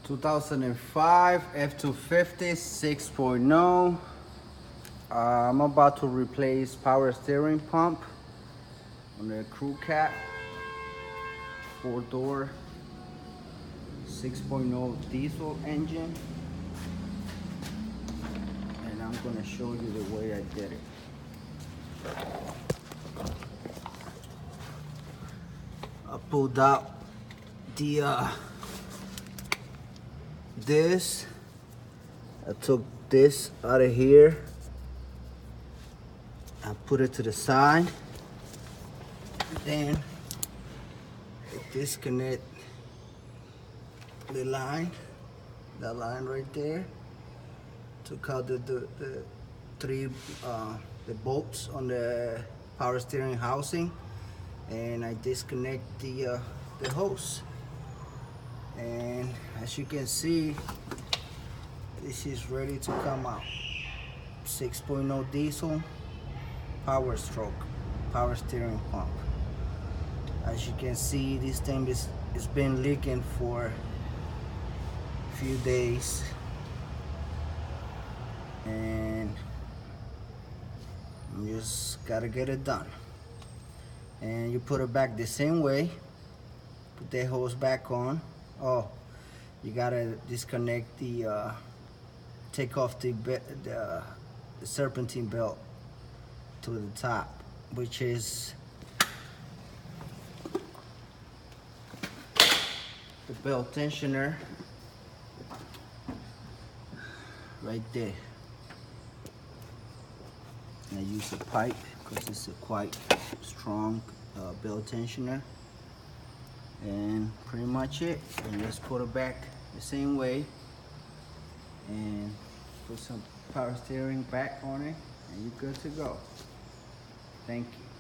2005 F250 6.0. I'm about to replace power steering pump on the crew cab, 4-door 6.0 diesel engine, and I'm gonna show you the way I did it. I pulled out the this. I took this out of here. I put it to the side. Then I disconnect the line, that line right there. Took out the three the bolts on the power steering housing, and I disconnect the hose. And as you can see, this is ready to come out. 6.0 diesel, power stroke, power steering pump. As you can see, this thing is been leaking for a few days, and you just gotta get it done. And you put it back the same way. Put the hose back on. Oh, you gotta disconnect the take off the serpentine belt to the top, which is the belt tensioner right there. And I use a pipe because it's a quite strong belt tensioner. And pretty much it. And just put it back the same way and put some power steering back on it, and you're good to go. Thank you.